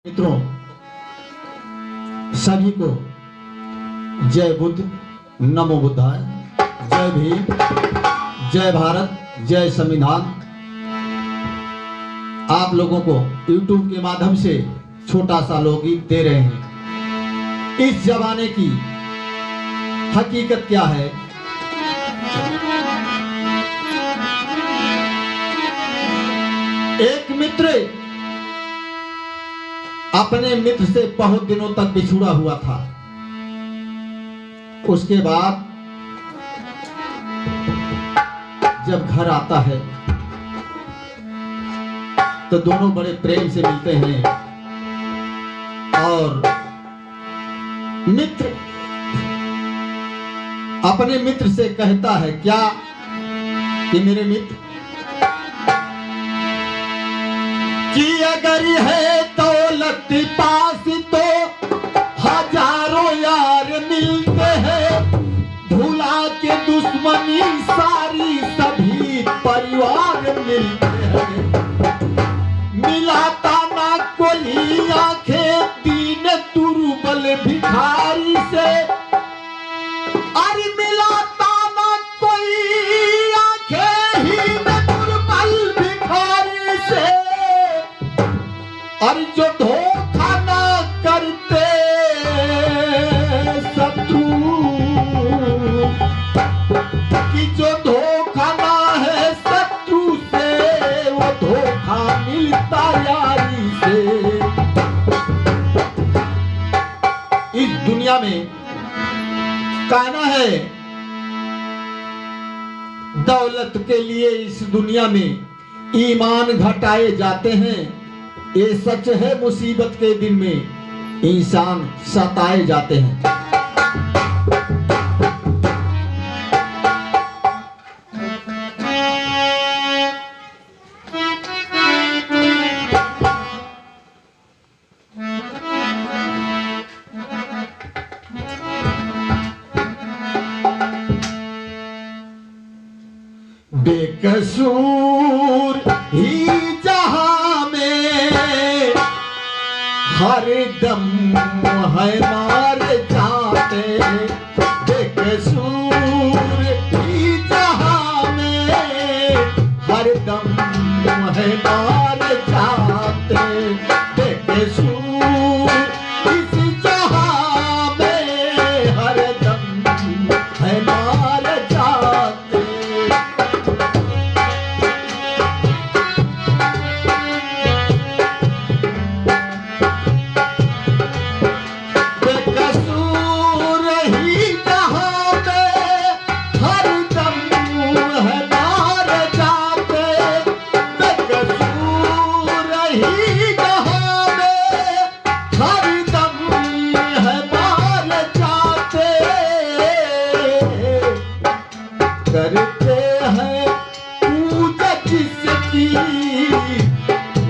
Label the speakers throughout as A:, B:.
A: मित्रों सभी को जय बुद्ध, नमो बुद्धाय, जय भीम, जय भारत, जय संविधान। आप लोगों को YouTube के माध्यम से छोटा सा लोकगीत दे रहे हैं। इस जमाने की हकीकत क्या है? एक मित्र अपने मित्र से बहुत दिनों तक बिछुड़ा हुआ था। उसके बाद जब घर आता है तो दोनों बड़े प्रेम से मिलते हैं और मित्र अपने मित्र से कहता है क्या कि मेरे मित्र कि अगर है दौलत पास तो हजारों यार मिलते हैं, भुला के दुश्मनी सारी सभी परिवार मिलते हैं। मिलाता ना कोई आंखें दीन दुर्बल भिखारी से, अरे मिलाता ना कोई आंखें ही दुर्बल भिखारी से। और जो धोखा ना करते शत्रु, कि जो धोखा ना है शत्रु से, वो धोखा मिलता यारी से। इस दुनिया में कहना है दौलत के लिए इस दुनिया में ईमान घटाए जाते हैं। ये सच है, मुसीबत के दिन में इंसान सताए जाते हैं। बेकसूर ही जहां में हर दम है मार जाते, बेकसूर ही जहां में हर दम है मार जाते, बेकसूर इस जहां में हर दम है मार जाते। करते हैं पूजा जिसकी,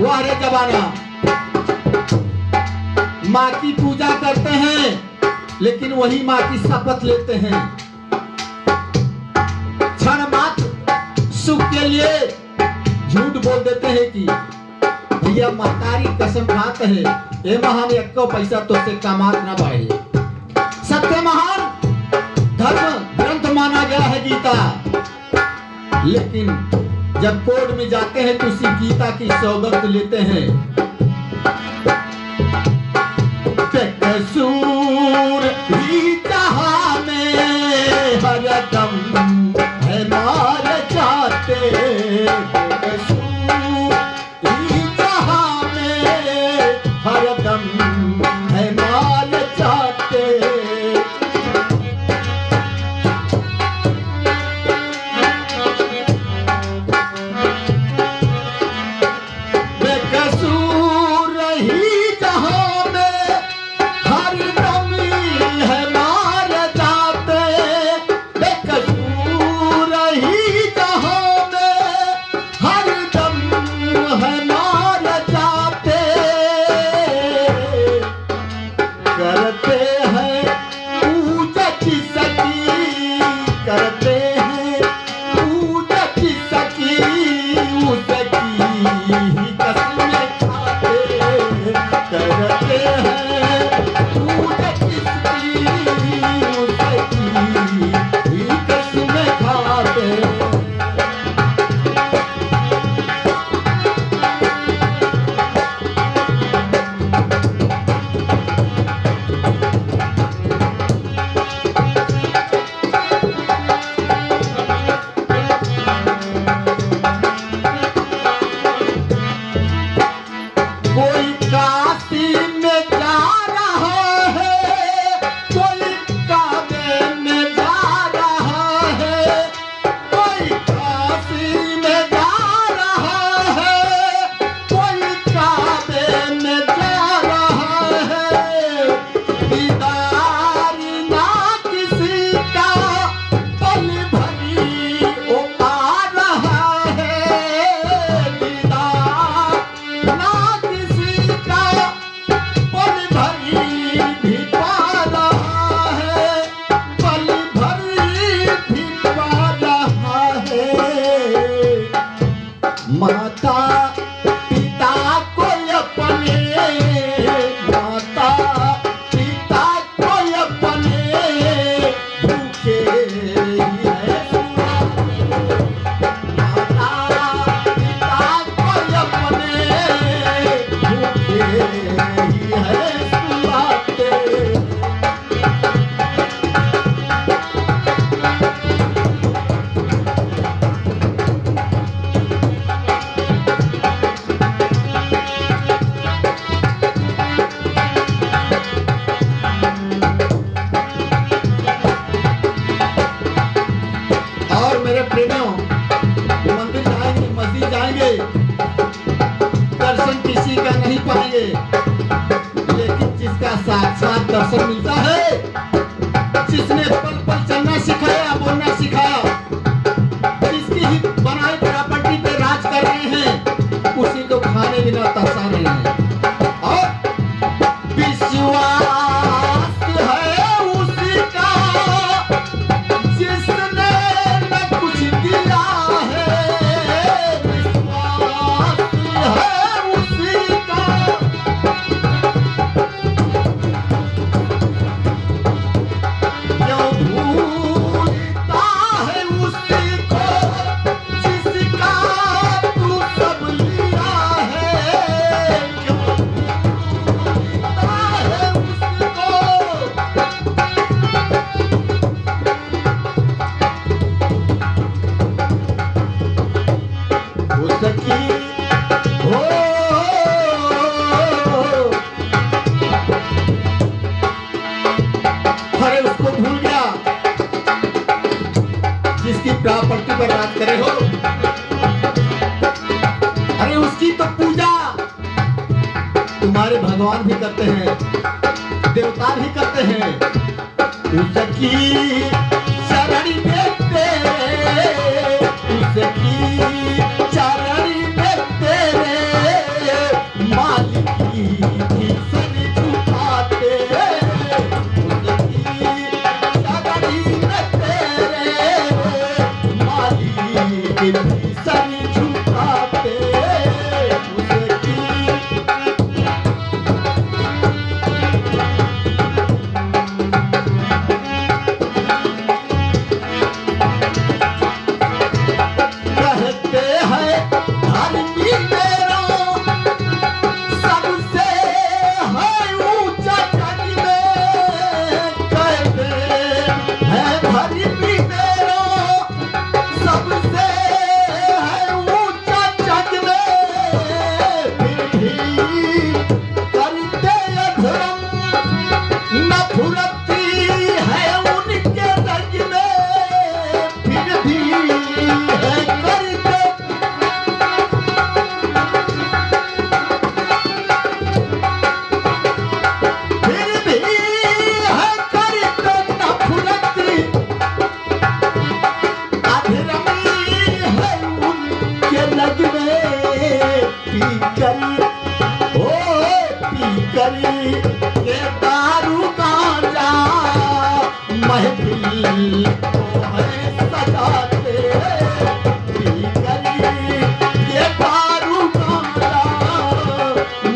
A: वारे जमाना माँ की पूजा करते हैं लेकिन वही माँ की शपथ लेते हैं। क्षण मात्र सुख के लिए झूठ बोल देते हैं कि भैया महतारी कसम खाते हैं ये महान एको पैसा तो से कमात ना पाए। सत्य महान धर्म ग्रंथ माना गया है गीता, लेकिन जब कोर्ट में जाते हैं तो उसी गीता की सौगंध लेते हैं। बेकसूर ही जहां में हर दम है मार जाते, बेकसूर ही जहां में हर दम है मार जाते। खाते हैं दूध किसकी उसकी ही कसमें खाते हैं। कोई काशी में जा रहा है, कोई काबे में जा रहा है, कोई काशी में जा रहा है, कोई काबे में जा रहा है। दीदार ना किसी का पल भरी ओ पा रहा है, दीदार ना किसी का पल भरी भी पा रहा है, पल भरी भी पा रहा है। माता पिता को अपने, माता पिता को अपने भूखे ही है सुलाते। माता पिता को अपने भूखे ही है सुलाते। और मेरे प्रेमियों, मंदिर जाएंगे, मस्जिद जाएंगे, दर्शन किसी का नहीं पाएंगे, लेकिन जिसका साक्षात दर्शन मिलता है, जिसने पल पल चलना सिखाया, बोलना सिखाया, जिसकी ही बनाई प्रॉपर्टी पे राज कर रहे हैं, उसी को खाने बिना तरसा रहे हैं। और विश्वास है उसी का जिसने न कुछ दिया है, विश्वास है उसी का क्यों भूलता है उसी को जिसका तू सब लिया है, क्यों भूलता है उसको। उसकी हो अरे उसको भूल गया जिसकी प्रॉपर्टी पर राज करे हो। अरे उसकी तो पूजा तुम्हारे भगवान भी करते हैं, देवता भी करते हैं। उसकी शरण में तेरे, उसकी चरण में तेरे मालिक की भी सर झुकाते। उसकी शरण में तेरे मालिक की भी सर झुकाते। उसकी कहते हैं धर्मी मेरा सबसे है ऊंचा जग में। कहते हैं धर्मी मेरा सबसे है ऊंचा जग में। फिर भी करते अधर्म नफरती है उनके रंग में। फिर भी है करते फिर भी है करते नफरती अधर्मी है उनके लग में। पी कर के दारू गांजा महफिल को है सजाते। पी कर के दारू गांजा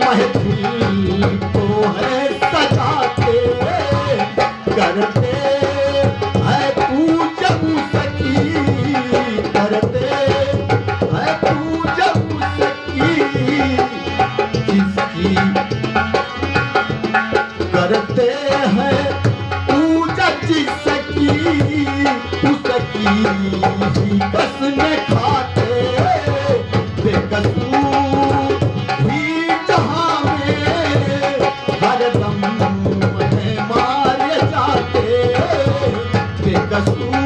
A: महफिल को है सजाते, करते है पूजा उसकी, करते है पूजा उसकी, जिसकी करते हैं पूजा जिसकी, उसकी ही कसमें खाते, बेकसूर ही जहां में हरदम है मारे जाते, बेकसूर